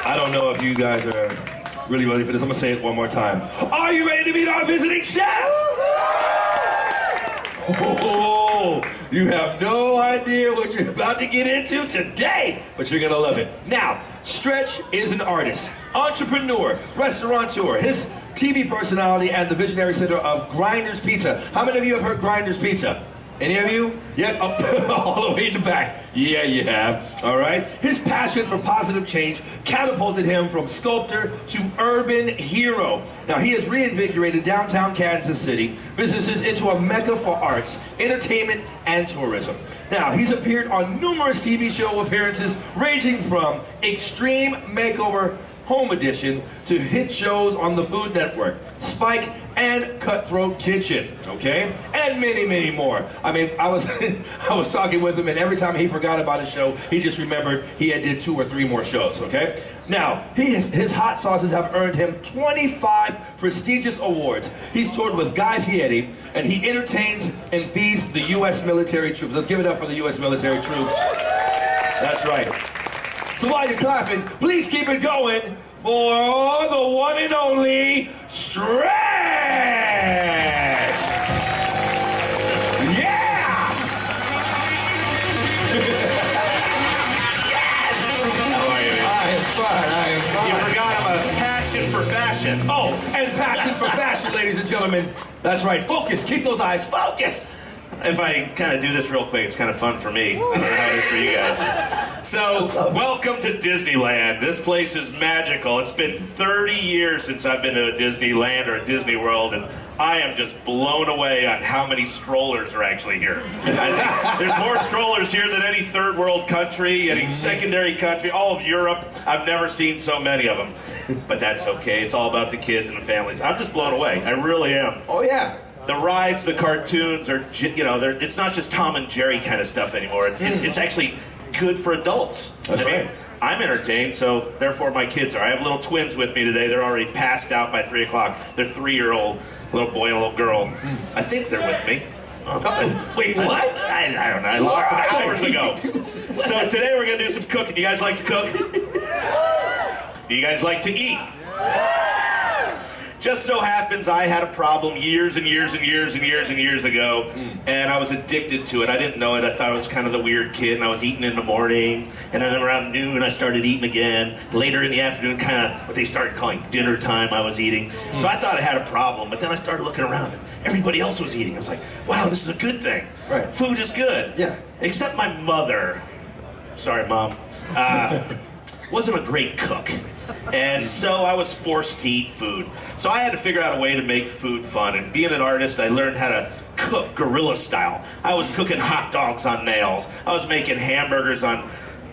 I don't know if you guys are really ready for this. I'm gonna say it one more time. Are you ready to meet our visiting chef? Oh, you have no idea what you're about to get into today, but you're gonna love it. Now, Stretch is an artist, entrepreneur, restaurateur, his TV personality, and the visionary center of Grinders Pizza. How many of you have heard Grinders Pizza? Any of you? Yeah, all the way in the back. Yeah, you have. All right. His passion for positive change catapulted him from sculptor to urban hero. Now, he has reinvigorated downtown Kansas City businesses into a mecca for arts, entertainment, and tourism. Now, he's appeared on numerous TV show appearances, ranging from Extreme Makeover Home Edition to hit shows on the Food Network, Spike, and Cutthroat Kitchen, okay? And many, many more. I mean, I was talking with him, and every time he forgot about a show, he just remembered he had did 2 or 3 more shows, okay? Now, his hot sauces have earned him 25 prestigious awards. He's toured with Guy Fieri, and he entertains and feeds the U.S. military troops. Let's give it up for the U.S. military troops. That's right. So while you're clapping, please keep it going for the one and only Stretch! Yeah! Yes! How are you? I am fine. You forgot I'm a passion for fashion. Oh, and passion for fashion, ladies and gentlemen. That's right. Focus. Keep those eyes focused. If I kind of do this real quick, it's kind of fun for me. I don't know how it is for you guys. So, welcome to Disneyland. This place is magical. It's been 30 years since I've been to a Disneyland or a Disney World, and I am just blown away on how many strollers are actually here. I think there's more strollers here than any third world country, any secondary country, all of Europe. I've never seen so many of them. But that's okay. It's all about the kids and the families. I'm just blown away. I really am. Oh, yeah. The rides, the cartoons are, it's not just Tom and Jerry kind of stuff anymore. It's actually good for adults. That's right. I'm entertained, so therefore my kids are. I have little twins with me today. They're already passed out by 3 o'clock. They're 3-year-old, little boy and a little girl. I think they're with me. Wait, what? I don't know. I lost them hours ago. So today we're going to do some cooking. You guys like to cook? Do you guys like to eat? Just so happens I had a problem years ago, and I was addicted to it. I didn't know it. I thought I was kind of the weird kid, and I was eating in the morning, and then around noon I started eating again. Later in the afternoon, kind of what they started calling dinner time, I was eating. So I thought I had a problem, but then I started looking around, and everybody else was eating. I was like, wow, this is a good thing. Right. Food is good. Yeah. Except my mother, sorry, Mom, wasn't a great cook. And so I was forced to eat food. So I had to figure out a way to make food fun. And being an artist, I learned how to cook guerrilla style. I was cooking hot dogs on nails. I was making hamburgers on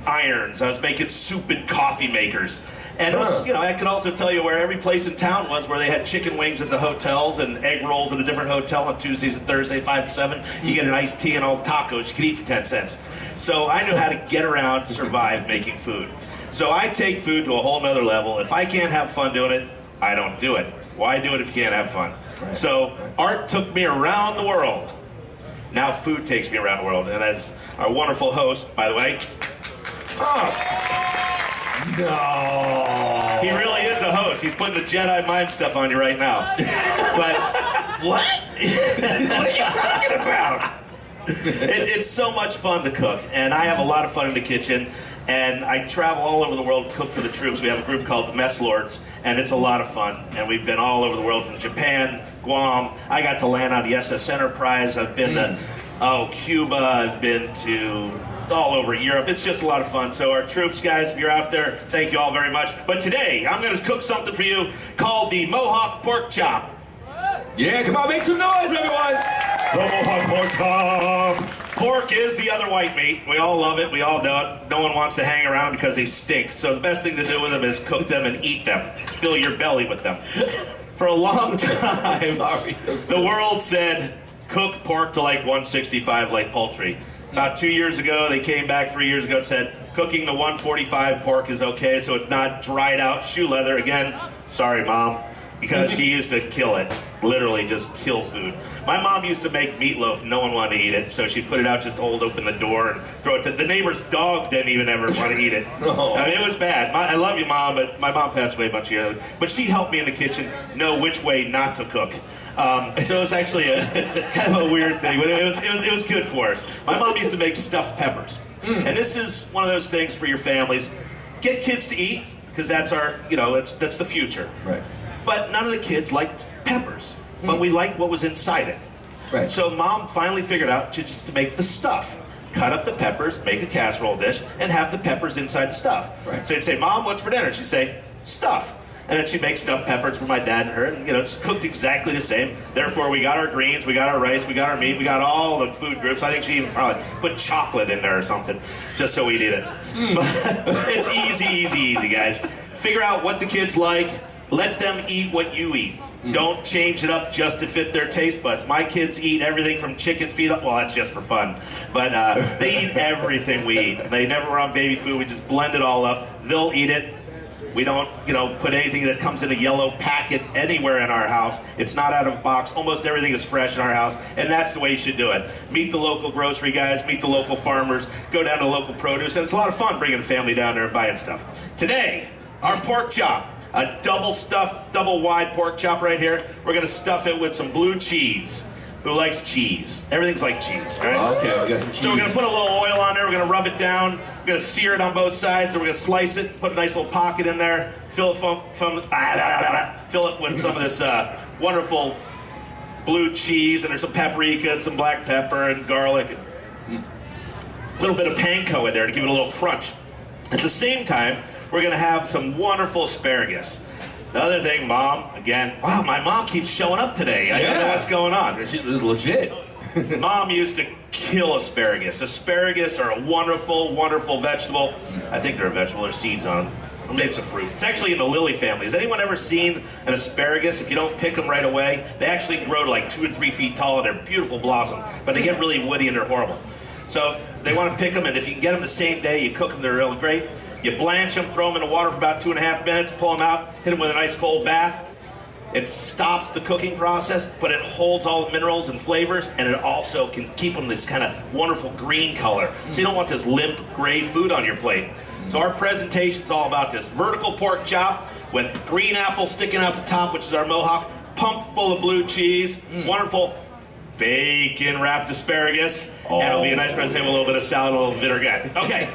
irons. I was making soup in coffee makers. And it was, I could also tell you where every place in town was where they had chicken wings at the hotels and egg rolls at a different hotel on Tuesdays and Thursdays, 5 to 7. You get an iced tea and all tacos you could eat for 10 cents. So I knew how to get around, survive making food. So I take food to a whole nother level. If I can't have fun doing it, I don't do it. Why do it if you can't have fun? Right. So art took me around the world. Now food takes me around the world. And as our wonderful host, by the way, No. He really is a host. He's putting the Jedi mind stuff on you right now. But what? What are you talking about? It's so much fun to cook, and I have a lot of fun in the kitchen. And I travel all over the world to cook for the troops. We have a group called the Mess Lords, and it's a lot of fun. And we've been all over the world, from Japan, Guam. I got to land on the SS Enterprise. I've been to Cuba. I've been to all over Europe. It's just a lot of fun. So our troops, guys, if you're out there, thank you all very much. But today, I'm going to cook something for you called the Mohawk pork chop. Yeah, come on, make some noise, everyone. The Mohawk pork chop. Pork is the other white meat. We all love it. We all know it. No one wants to hang around because they stink. So the best thing to do with them is cook them and eat them. Fill your belly with them. For a long time, the world said cook pork to like 165 like poultry. About 2 years ago, they came back 3 years ago and said cooking to 145 pork is okay, so it's not dried out shoe leather. Again, sorry, Mom, because she used to kill it. Literally just kill food. My mom used to make meatloaf. No one wanted to eat it, so she'd put it out, just hold open the door and throw it to the neighbor's dog. Didn't even ever want to eat it. Oh. I mean, it was bad. I love you, Mom, but my mom passed away a bunch of years ago. But she helped me in the kitchen know which way not to cook. So it's actually a kind of a weird thing, but it was good for us. My mom used to make stuffed peppers, and this is one of those things for your families. Get kids to eat, because that's our, that's the future. Right. But none of the kids liked peppers, but we liked what was inside it. Right. So Mom finally figured out just to make the stuff. Cut up the peppers, make a casserole dish, and have the peppers inside the stuff. Right. So you'd say, Mom, what's for dinner? She'd say, stuff. And then she'd make stuffed peppers for my dad and her, and it's cooked exactly the same. Therefore, we got our greens, we got our rice, we got our meat, we got all the food groups. I think she even probably put chocolate in there or something, just so we'd eat it. But it's easy, guys. Figure out what the kids like. Let them eat what you eat. Don't change it up just to fit their taste buds. My kids eat everything from chicken feet up. Well, that's just for fun. But they eat everything we eat. They never were on baby food. We just blend it all up. They'll eat it. We don't, put anything that comes in a yellow packet anywhere in our house. It's not out of box. Almost everything is fresh in our house, and that's the way you should do it. Meet the local grocery guys, meet the local farmers, go down to local produce, and it's a lot of fun bringing a family down there and buying stuff. Today, our pork chop, a double stuffed, double wide pork chop right here. We're gonna stuff it with some blue cheese. Who likes cheese? Everything's like cheese, right? Okay, we got some cheese. So we're gonna put a little oil on there, we're gonna rub it down, we're gonna sear it on both sides, and we're gonna slice it, put a nice little pocket in there, fill it fill it with some of this wonderful blue cheese, and there's some paprika and some black pepper and garlic, and a little bit of panko in there to give it a little crunch. At the same time, we're gonna have some wonderful asparagus. The other thing, Mom, again, wow, my mom keeps showing up today. I don't know what's going on. She's legit. Mom used to kill asparagus. Asparagus are a wonderful, wonderful vegetable. I think they're a vegetable. There's seeds on them. Or maybe it's a fruit. It's actually in the lily family. Has anyone ever seen an asparagus? If you don't pick them right away, they actually grow to like 2 and 3 feet tall, and they're beautiful blossoms. But they get really woody and they're horrible. So they want to pick them, and if you can get them the same day, you cook them, they're really great. You blanch them, throw them in the water for about 2.5 minutes, pull them out, hit them with a nice cold bath. It stops the cooking process, but it holds all the minerals and flavors, and it also can keep them this kind of wonderful green color. So you don't want this limp gray food on your plate. So our presentation's all about this. Vertical pork chop with green apple sticking out the top, which is our Mohawk, pumped full of blue cheese, wonderful bacon wrapped asparagus, and it'll be a nice presentation with a little bit of salad, a little vinaigrette. Okay,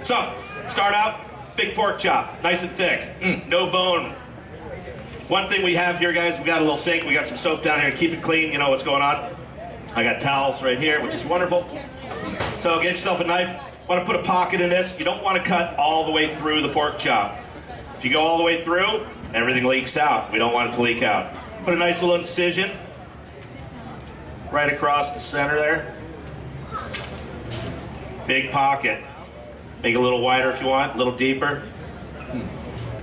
so start out, big pork chop, nice and thick, no bone. One thing we have here, guys, we got a little sink, we got some soap down here, keep it clean, you know what's going on. I got towels right here, which is wonderful. So get yourself a knife. Want to put a pocket in this. You don't want to cut all the way through the pork chop. If you go all the way through, everything leaks out. We don't want it to leak out. Put a nice little incision right across the center there. Big pocket. Make it a little wider if you want, a little deeper.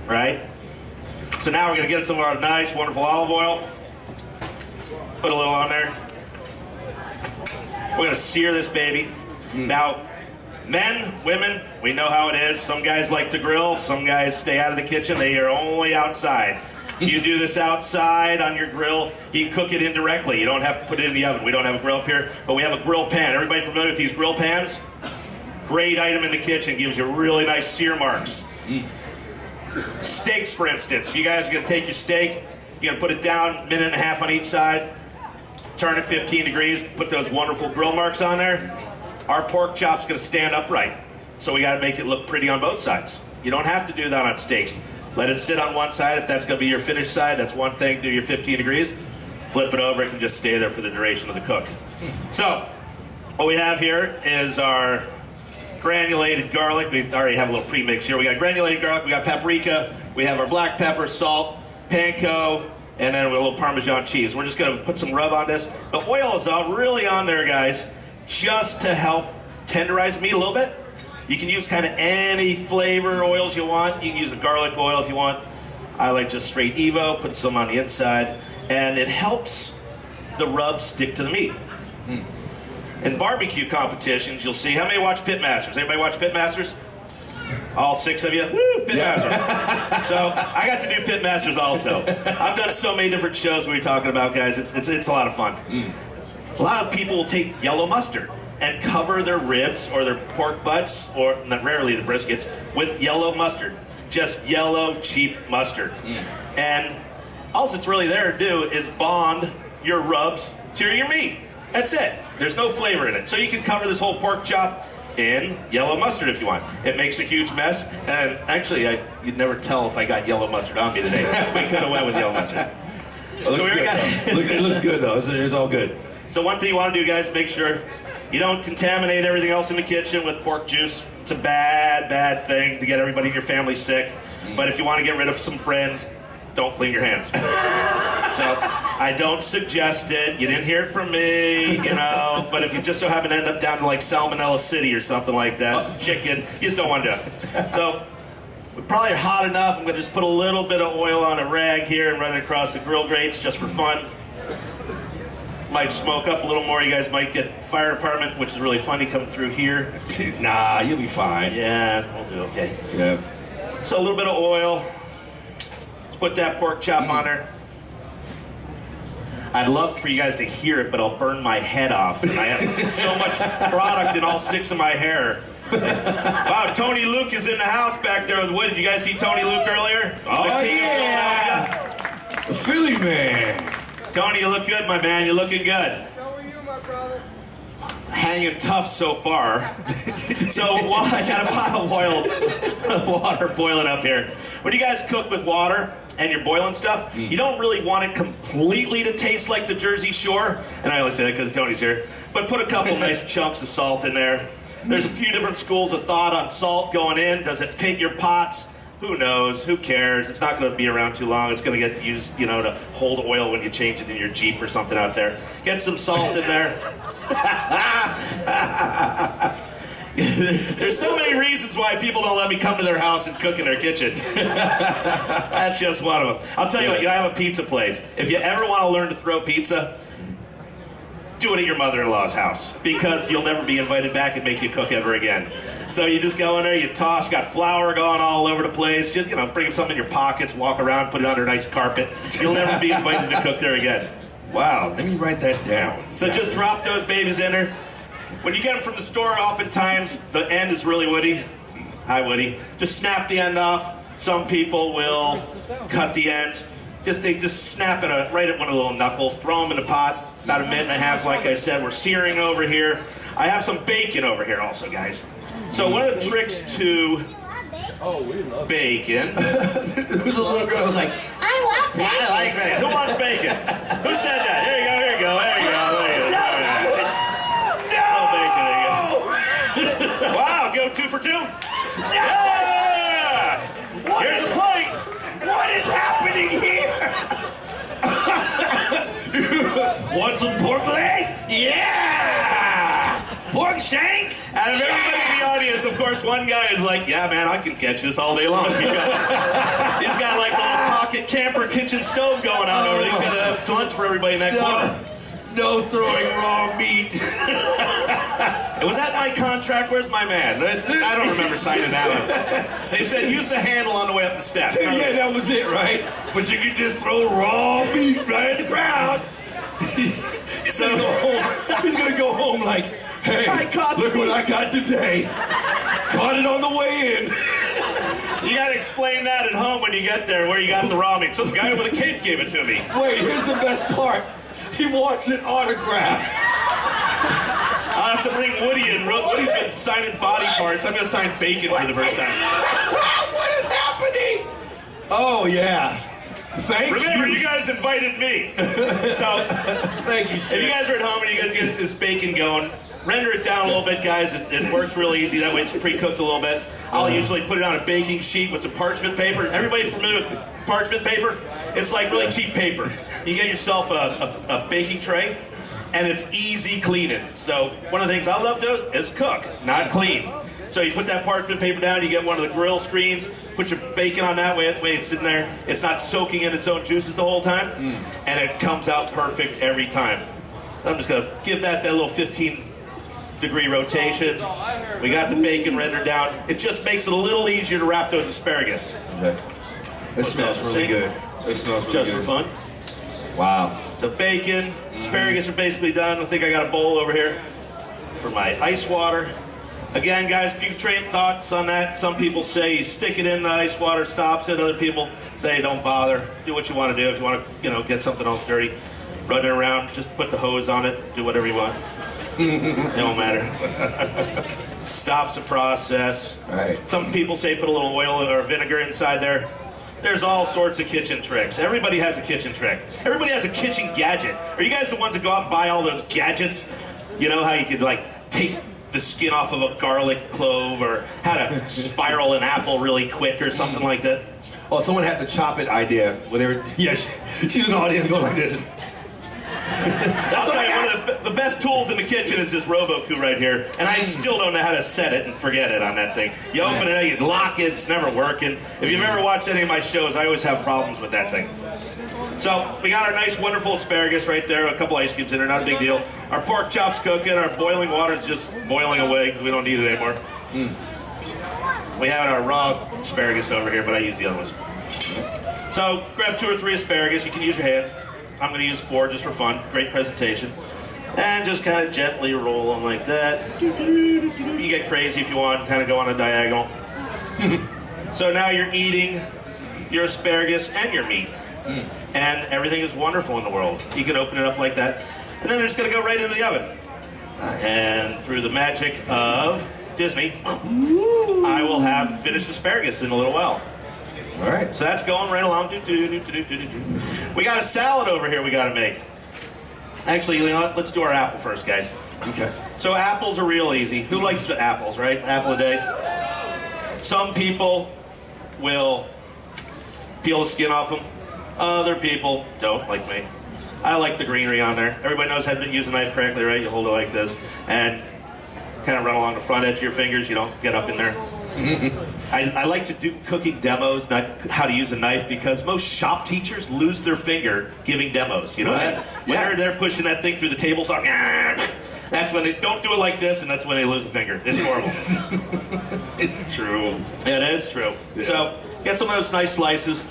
Right? So now we're going to get some of our nice, wonderful olive oil. Put a little on there. We're going to sear this baby. Now, men, women, we know how it is. Some guys like to grill. Some guys stay out of the kitchen. They are only outside. You do this outside on your grill. You can cook it indirectly. You don't have to put it in the oven. We don't have a grill up here, but we have a grill pan. Everybody familiar with these grill pans? Great item in the kitchen. Gives you really nice sear marks. Steaks, for instance. If you guys are going to take your steak, you're going to put it down, 1.5 minutes on each side. Turn it 15 degrees. Put those wonderful grill marks on there. Our pork chop's going to stand upright, so we got to make it look pretty on both sides. You don't have to do that on steaks. Let it sit on one side. If that's going to be your finished side, that's one thing. Do your 15 degrees. Flip it over. It can just stay there for the duration of the cook. So what we have here is our granulated garlic. We already have a little premix here. We got granulated garlic. We got paprika. We have our black pepper, salt, panko, and then with a little Parmesan cheese. We're just going to put some rub on this. The oil is really on there, guys, just to help tenderize the meat a little bit. You can use kind of any flavor oils you want. You can use a garlic oil if you want. I like just straight Evo, put some on the inside, and it helps the rub stick to the meat. In barbecue competitions, you'll see, how many watch Pitmasters? Anybody watch Pitmasters? All 6 of you? Woo, Pitmasters. So I got to do Pitmasters also. I've done so many different shows we were talking about, guys. It's a lot of fun. A lot of people will take yellow mustard and cover their ribs or their pork butts, or rarely the briskets, with yellow mustard. Just yellow, cheap mustard. And all it's really there to do is bond your rubs to your meat. That's it. There's no flavor in it. So you can cover this whole pork chop in yellow mustard if you want. It makes a huge mess. And actually, you'd never tell if I got yellow mustard on me today. We could have went with yellow mustard. It looks good, though. It's all good. So one thing you want to do, guys, make sure you don't contaminate everything else in the kitchen with pork juice. It's a bad, bad thing to get everybody in your family sick. But if you want to get rid of some friends, don't clean your hands. So I don't suggest it. You didn't hear it from me, but if you just so happen to end up down to like Salmonella City or something like that, chicken, you just don't want to do it. So we probably are hot enough. I'm going to just put a little bit of oil on a rag here and run it across the grill grates just for fun. Might smoke up a little more. You guys might get fire department, which is really funny, coming through here. Nah, you'll be fine. Yeah, we'll do okay. Yeah. So a little bit of oil. Let's put that pork chop on there. I'd love for you guys to hear it, but I'll burn my head off. And I have so much product in all 6 of my hair. Wow, Tony Luke is in the house back there with Wood. Did you guys see Tony Luke earlier? Oh, the king yeah. of Philadelphia. The Philly man. Tony, you look good, my man. You're looking good. So are you, my brother? Hanging tough so far. So I got a pot of water boiling up here. When you guys cook with water and you're boiling stuff, you don't really want it completely to taste like the Jersey Shore. And I only say that because Tony's here. But put a couple nice chunks of salt in there. There's a few different schools of thought on salt going in. Does it pit your pots? Who knows? Who cares? It's not going to be around too long. It's going to get used, to hold oil when you change it in your Jeep or something out there. Get some salt in there. There's so many reasons why people don't let me come to their house and cook in their kitchen. That's just one of them. I'll tell you what, I have a pizza place. If you ever want to learn to throw pizza, do it at your mother-in-law's house, because you'll never be invited back and make you cook ever again. So you just go in there, you toss, got flour going all over the place, just, bring something in your pockets, walk around, put it under a nice carpet. You'll never be invited to cook there again. Wow, let me write that down. So just drop those babies in there. When you get them from the store, oftentimes the end is really woody. Hi, Woody. Just snap the end off. Some people will cut the ends. They just snap it right at one of the little knuckles, throw them in the pot. About a minute and a half, like I said. We're searing over here. I have some bacon over here also, guys. So one of the tricks to bacon. There's a little girl who was like, I want bacon. I like that. Who wants bacon? Who said that? There you go. Oh, bacon, there you go. Wow, go 2 for 2. Yeah! Here's a plate. what is happening here? Want some pork leg? Yeah! Pork shank? Out of everybody in the audience, of course, one guy is like, yeah, man, I can catch this all day long. He's got like the little pocket camper kitchen stove going on over there. He's got lunch for everybody in that corner. No throwing raw meat. Was that my contract? Where's my man? I don't remember signing that one. They said use the handle on the way up the steps. Yeah, that was it, right? But you could just throw raw meat right at the crowd. He's gonna go home like, hey, look what I got today. Caught it on the way in. You gotta explain that at home when you get there, where you got the raw meat. So the guy over the cape gave it to me. Wait, here's the best part. He wants it autographed. I'll have to bring Woody in. Woody's been signing body parts. I'm gonna sign bacon for the first time. What is happening? Oh, yeah. Remember, you guys invited me. So, thank you, Steve. If you guys are at home and you're gonna get this bacon going, render it down a little bit, guys. It works real easy. That way it's pre-cooked a little bit. I'll usually put it on a baking sheet with some parchment paper. Everybody familiar with parchment paper? It's like really cheap paper. You get yourself a baking tray, and it's easy cleaning. So one of the things I love to do is cook, not clean. So you put that parchment paper down, you get one of the grill screens, put your bacon on that way it's in there. It's not soaking in its own juices the whole time, and it comes out perfect every time. So I'm just gonna give that little 15 degree rotation. We got the bacon rendered down. It just makes it a little easier to wrap those asparagus. Okay. It smells really good. It smells really Just good. for fun. Wow. So bacon, asparagus are basically done. I think I got a bowl over here for my ice water. Again, guys, a few thoughts on that. Some people say you stick it in the ice water, stops it. Other people say don't bother. Do what you want to do. If you want to, get something else dirty, run it around. Just put the hose on it. Do whatever you want. It don't matter. Stops the process. Right. Some people say put a little oil or vinegar inside there. There's all sorts of kitchen tricks. Everybody has a kitchen trick. Everybody has a kitchen gadget. Are you guys the ones that go out and buy all those gadgets? You know how you could take the skin off of a garlic clove, or how to spiral an apple really quick or something like that? Oh, someone had the chop it idea. Where they were, yes, she's in the audience going like this. I'll tell you, one of the best tools in the kitchen is this Roboku right here, and I still don't know how to set it and forget it on that thing. You open it, you lock it, it's never working. If you've ever watched any of my shows, I always have problems with that thing. So we got our nice, wonderful asparagus right there, a couple ice cubes in there, not a big deal. Our pork chop's cooking, our boiling water's just boiling away because we don't need it anymore. We have our raw asparagus over here, but I use the other ones. So grab 2 or 3 asparagus, you can use your hands. I'm going to use 4 just for fun. Great presentation. And just kind of gently roll them like that. You get crazy if you want, kind of go on a diagonal. So now you're eating your asparagus and your meat. And everything is wonderful in the world. You can open it up like that. And then they're just going to go right into the oven. And through the magic of Disney, I will have finished asparagus in a little while. All right. So that's going right along. We got a salad over here we got to make. Actually, you know what? Let's do our apple first, guys. Okay. So apples are real easy. Who likes the apples, right? Apple a day. Some people will peel the skin off them. Other people don't, like me. I like the greenery on there. Everybody knows how to use a knife correctly, right? You hold it like this and kind of run along the front edge of your fingers. You don't get up in there. I like to do cooking demos, not how to use a knife, because most shop teachers lose their finger giving demos. You know that? When they're pushing that thing through the table saw, that's when they don't do it like this, and that's when they lose a finger. It's horrible. It's true. It is true. Yeah. So get some of those nice slices.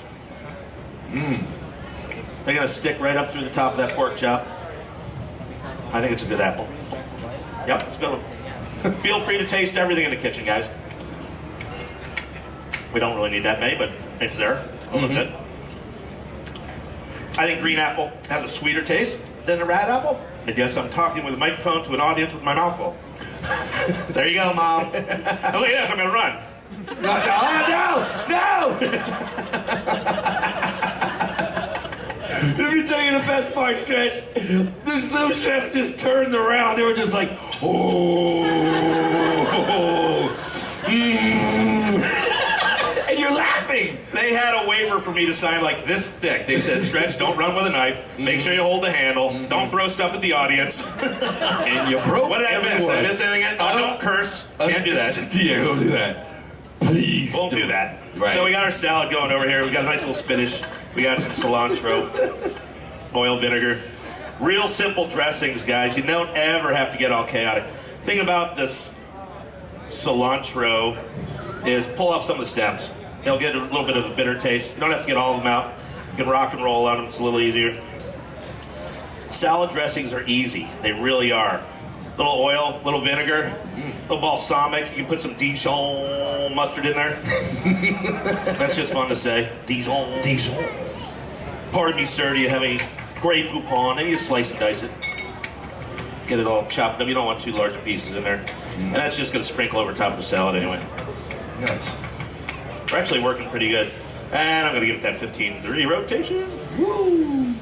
They're gonna stick right up through the top of that pork chop. I think it's a good apple. Yep, it's a good one. Feel free to taste everything in the kitchen, guys. We don't really need that many, but it's there. It'll look good. I think green apple has a sweeter taste than the red apple. And yes, I'm talking with a microphone to an audience with my mouth full. There you go, Mom. And look at this, I'm gonna run. No! Let me tell you the best part, Stretch. The sous chefs just turned around. They were just like, oh. And you're laughing. They had a waiver for me to sign like this thick. They said, Stretch, don't run with a knife. Make sure you hold the handle. Don't throw stuff at the audience. And you broke What did I miss? Did I miss anything? Oh, don't curse. Can't do that. Yeah, don't do that. Please. Won't do that. Right. So we got our salad going over here. We got a nice little spinach. We got some cilantro, oil, vinegar. Real simple dressings, guys. You don't ever have to get all chaotic. Thing about this cilantro is pull off some of the stems. They'll get a little bit of a bitter taste. You don't have to get all of them out. You can rock and roll on them. It's a little easier. Salad dressings are easy. They really are. Little oil, little vinegar, little balsamic. You can put some Dijon mustard in there. That's just fun to say. Dijon. Dijon. Pardon me, sir. Do you have any Grey Poupon? Maybe you slice and dice it. Get it all chopped up. You don't want too large pieces in there. And that's just going to sprinkle over top of the salad anyway. Nice. We're actually working pretty good. And I'm going to give it that 15-30 rotation. Woo!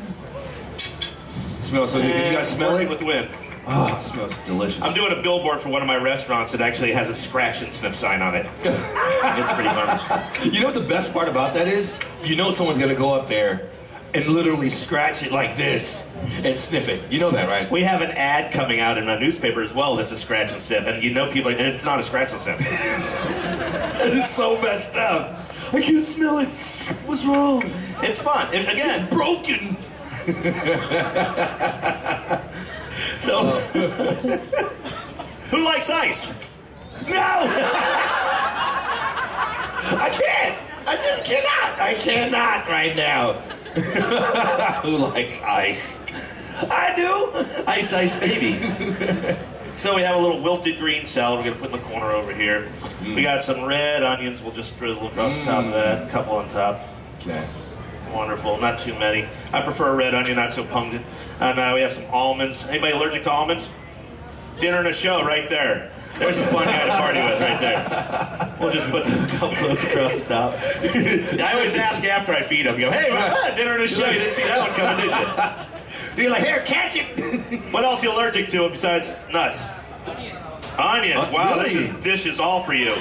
Smells so good. Can you guys smell it? With the wind. Oh, it smells delicious. I'm doing a billboard for one of my restaurants that actually has a scratch and sniff sign on it. It's pretty fun. You know what the best part about that is? You know someone's going to go up there and literally scratch it like this and sniff it. You know that, right? We have an ad coming out in a newspaper as well that's a scratch and sniff, and you know people, and it's not a scratch and sniff. It's so messed up. I can't smell it. What's wrong? It's fun. Again, it's broken. Who likes ice? No! I can't! I just cannot! I cannot right now. Who likes ice? I do! Ice, ice, baby. So we have a little wilted green salad we're going to put in the corner over here. We got some red onions. We'll just drizzle across the top of that. A couple on top. Okay. Wonderful. Not too many. I prefer a red onion, not so pungent. And we have some almonds. Anybody allergic to almonds? Dinner and a show right there. There's a fun guy to party with right there. We'll just put a couple of those across the top. I always ask after I feed them. You go, hey, dinner and a show. You didn't see that one coming, did you? You're like, here, catch it! What else are you allergic to besides nuts? Onions. Wow, really? This dish is all for you.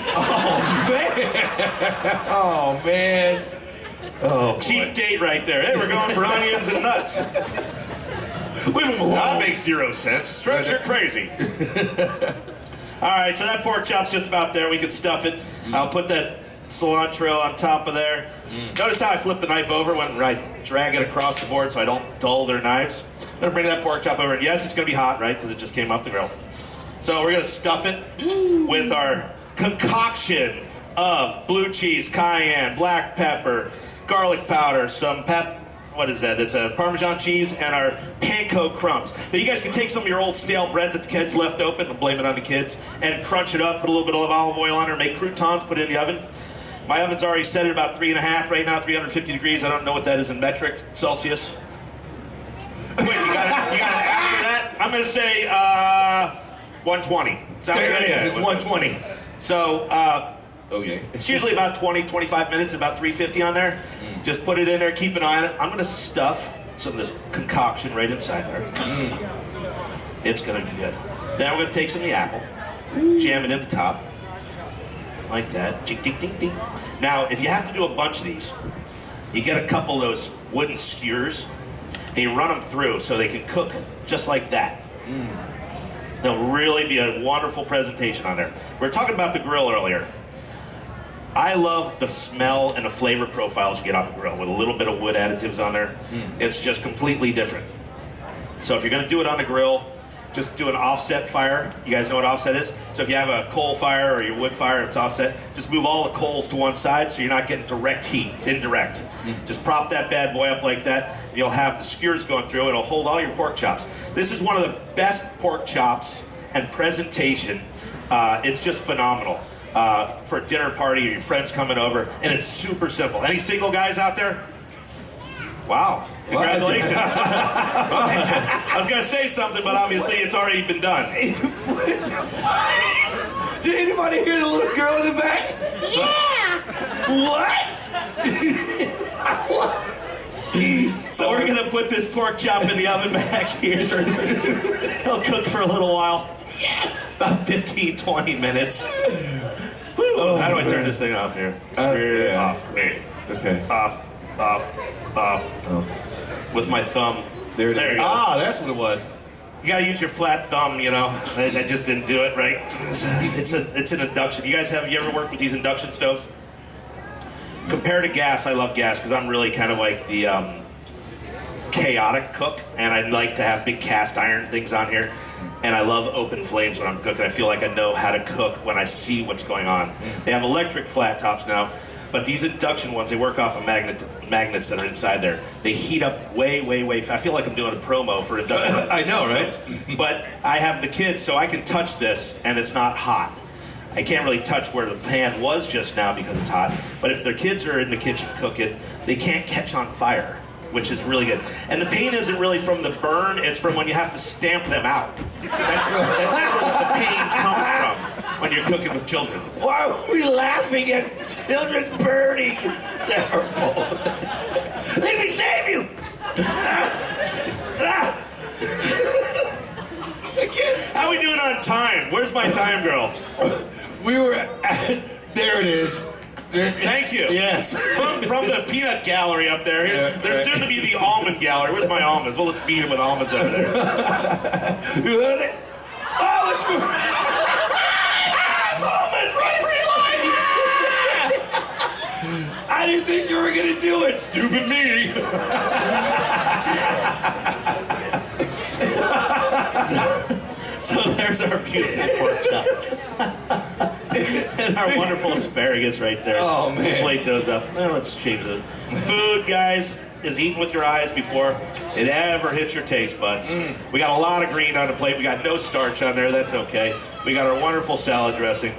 Oh, man. Oh, Cheap date right there. Hey, we're going for onions and nuts. That makes zero sense. Stretch, you're crazy. All right, so that pork chop's just about there. We can stuff it. I'll put that cilantro on top of there. Notice how I flip the knife over when I drag it across the board so I don't dull their knives. I'm gonna bring that pork chop over, and yes, it's gonna be hot, right? Because it just came off the grill. So we're gonna stuff it with our concoction of blue cheese, cayenne, black pepper, garlic powder, some what is that? It's a Parmesan cheese and our panko crumbs. Now you guys can take some of your old stale bread that the kids left open and blame it on the kids and crunch it up, put a little bit of olive oil on it, make croutons, put it in the oven. My oven's already set at about 3.5 right now, 350 degrees. I don't know what that is in metric Celsius. Wait, you got it after that? I'm gonna say 120. Sound There good? it is. It's 120. So Okay. it's usually about 20, 25 minutes, about 350 on there. Just put it in there, keep an eye on it. I'm gonna stuff some of this concoction right inside there. It's gonna be good. Then we're gonna take some of the apple, jam it in the top, like that. Ding, ding, ding, ding. Now, if you have to do a bunch of these, you get a couple of those wooden skewers, and you run them through so they can cook just like that. They'll really be a wonderful presentation on there. We were talking about the grill earlier. I love the smell and the flavor profiles you get off a grill with a little bit of wood additives on there. It's just completely different. So if you're gonna do it on the grill, just do an offset fire. You guys know what offset is? So if you have a coal fire or your wood fire, it's offset. Just move all the coals to one side so you're not getting direct heat. It's indirect. Just prop that bad boy up like that. You'll have the skewers going through. It'll hold all your pork chops. This is one of the best pork chops and presentation. It's just phenomenal. For a dinner party or your friends coming over, and it's super simple. Any single guys out there? Wow. Congratulations. I was going to say something, but obviously it's already been done. Did anybody hear the little girl in the back? Yeah! What? So we're going to put this pork chop in the oven back here. It'll cook for a little while. Yes! About 15, 20 minutes. Woo. How do I turn this thing off here? Yeah. Off. Wait. Okay. Off. Oh. With my thumb. There it is. There it goes. Ah, that's what it was. You gotta use your flat thumb, you know. I just didn't do it right. It's an induction. You ever worked with these induction stoves? Compared to gas, I love gas because I'm really kind of like the chaotic cook, and I like to have big cast iron things on here. And I love open flames when I'm cooking. I feel like I know how to cook when I see what's going on. They have electric flat tops now, but these induction ones, they work off of magnets that are inside there. They heat up way, way, way fast. I feel like I'm doing a promo for induction. I know, right? But I have the kids, so I can touch this, and it's not hot. I can't really touch where the pan was just now because it's hot. But if their kids are in the kitchen cooking, they can't catch on fire, which is really good. And the pain isn't really from the burn, it's from when you have to stamp them out. That's where the pain comes from when you're cooking with children. Why are we laughing at children burning? It's terrible. Let me save you! How are we doing on time? Where's my time girl? We were at... There it is. Thank you. Yes. From the peanut gallery up there. Yeah, There's soon to be the almond gallery. Where's my almonds? Well, let's beat it with almonds over there. Oh, it's for... It's almonds! Run free life! I didn't think you were gonna do it, stupid me. So there's our beautiful pork chop. And our wonderful asparagus right there. Oh, man. Plate those up. Well, let's change the food, guys. Is eaten with your eyes before it ever hits your taste buds. We got a lot of green on the plate. We got no starch on there. That's okay. We got our wonderful salad dressing.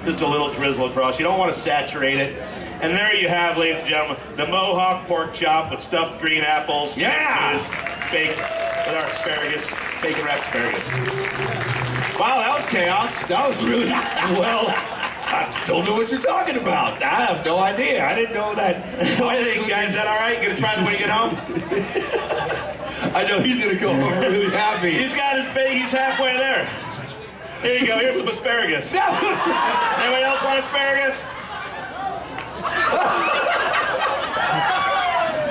Just a little drizzle across. You don't want to saturate it. And there you have, ladies and gentlemen, the Mohawk pork chop with stuffed green apples. Yeah. Baked with our asparagus, bacon wrapped asparagus. Wow, that was chaos. That was really, well, I don't know what you're talking about. I have no idea. I didn't know that. What do you think, guys? Is that all right? You gonna try that when you get home? I know he's gonna go home really happy. He's got his bake. He's halfway there. Here you go. Here's some asparagus. Anybody else want asparagus?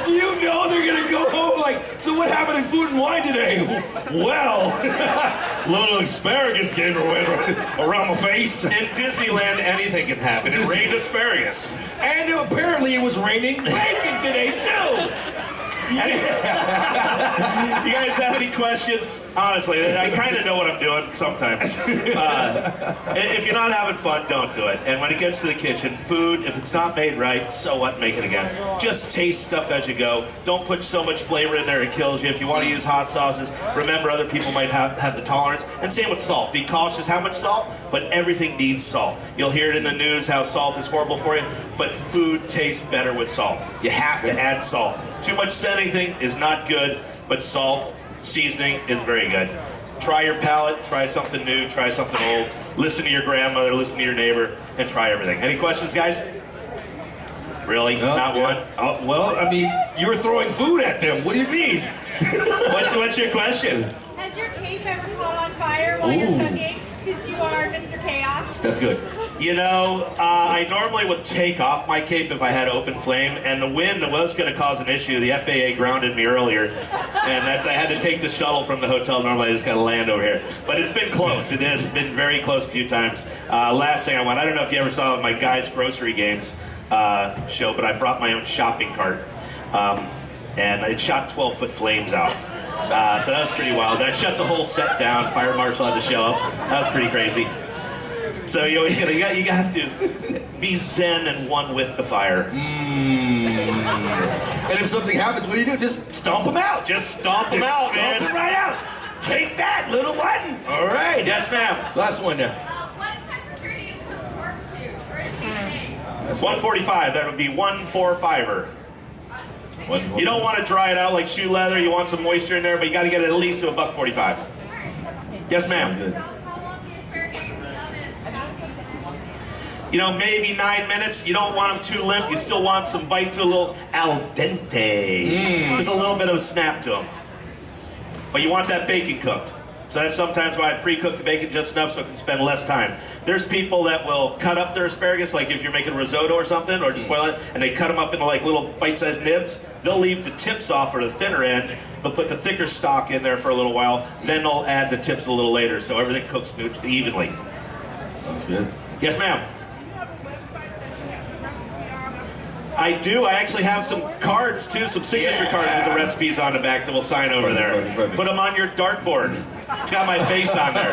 Do you know they're gonna go home like, so what happened in Food and Wine today? Well, little asparagus came around my face. In Disneyland, anything can happen. It rained asparagus. And apparently it was raining bacon today too. You guys have any questions? Honestly, I kind of know what I'm doing sometimes. If you're not having fun, don't do it. And when it gets to the kitchen, food, if it's not made right, so what? Make it again. Just taste stuff as you go. Don't put so much flavor in there it kills you. If you want to use hot sauces, remember other people might have the tolerance. And same with salt. Be cautious how much salt, but everything needs salt. You'll hear it in the news how salt is horrible for you, but food tastes better with salt. You have to add salt. Too much anything is not good, but salt, seasoning is very good. Try your palate, try something new, try something old. Listen to your grandmother, listen to your neighbor, and try everything. Any questions, guys? Really? Not one? Well, I mean, you were throwing food at them. What do you mean? What's your question? Has your cape ever caught on fire while you're cooking, since you are Mr. Chaos? That's good. You know, I normally would take off my cape if I had open flame, and the wind was going to cause an issue. The FAA grounded me earlier, and I had to take the shuttle from the hotel. Normally I just got to land over here. But it's been close. It has been very close a few times. Last thing I want, I don't know if you ever saw my Guys Grocery Games show, but I brought my own shopping cart, and it shot 12-foot flames out. So that was pretty wild. I shut the whole set down. Fire marshal had to show up. That was pretty crazy. So you have to be zen and one with the fire. And if something happens, what do you do? Just stomp them out. Just stomp them out, man. Stomp them right out. Take that, little one. All right. Yes, ma'am. Last one now. What temperature do you cook pork to for it to be safe? 145. That would be 145er. You don't want to dry it out like shoe leather. You want some moisture in there, but you got to get it at least to $1.45. Yes, ma'am. So how long the asparagus in the oven? You know, maybe 9 minutes. You don't want them too limp. You still want some bite to a little al dente. There's a little bit of a snap to them. But you want that bacon cooked. So that's sometimes why I pre-cook the bacon just enough so it can spend less time. There's people that will cut up their asparagus, like if you're making risotto or something, or just boil it, and they cut them up into like little bite-sized nibs. They'll leave the tips off or the thinner end. They'll put the thicker stock in there for a little while. Then they'll add the tips a little later, so everything cooks evenly. Sounds good. Yes, ma'am. I do. I actually have some cards too, some signature cards with the recipes on the back that we'll sign over there. Perfect. Put them on your dartboard. It's got my face on there.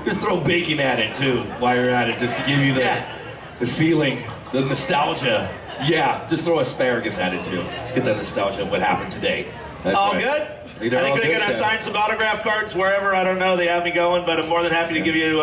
Just throw bacon at it too while you're at it, just to give you the feeling, the nostalgia. Yeah, just throw asparagus at it too. Get that nostalgia of what happened today. That's All right. good? They're I think all they're good, going to Chef. assign some autograph cards wherever. I don't know. They have me going, but I'm more than happy to give you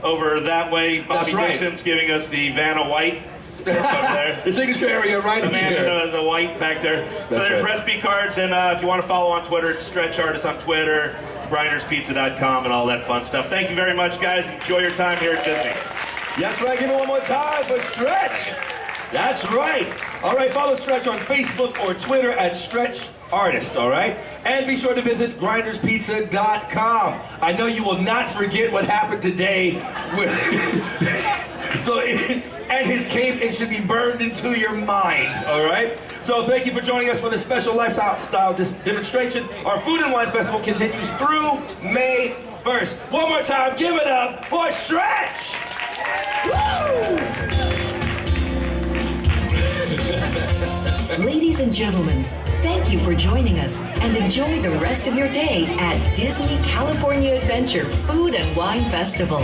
over that way. Bobby That's right. Dixon's giving us the Vanna White. Over there. The signature area right The man here. in the white back there. So there's right. recipe cards, and if you want to follow on Twitter, it's Stretch Artist on Twitter, grinderspizza.com, and all that fun stuff. Thank you very much, guys. Enjoy your time here at Disney. Yes, right. Give it one more time for Stretch. That's right. All right, follow Stretch on Facebook or Twitter at Stretch Artist, all right? And be sure to visit grinderspizza.com. I know you will not forget what happened today. And his cape, it should be burned into your mind, all right? So thank you for joining us for this special lifestyle demonstration. Our Food and Wine Festival continues through May 1st. One more time, give it up for Stretch! Woo! Ladies and gentlemen, thank you for joining us and enjoy the rest of your day at Disney California Adventure Food and Wine Festival.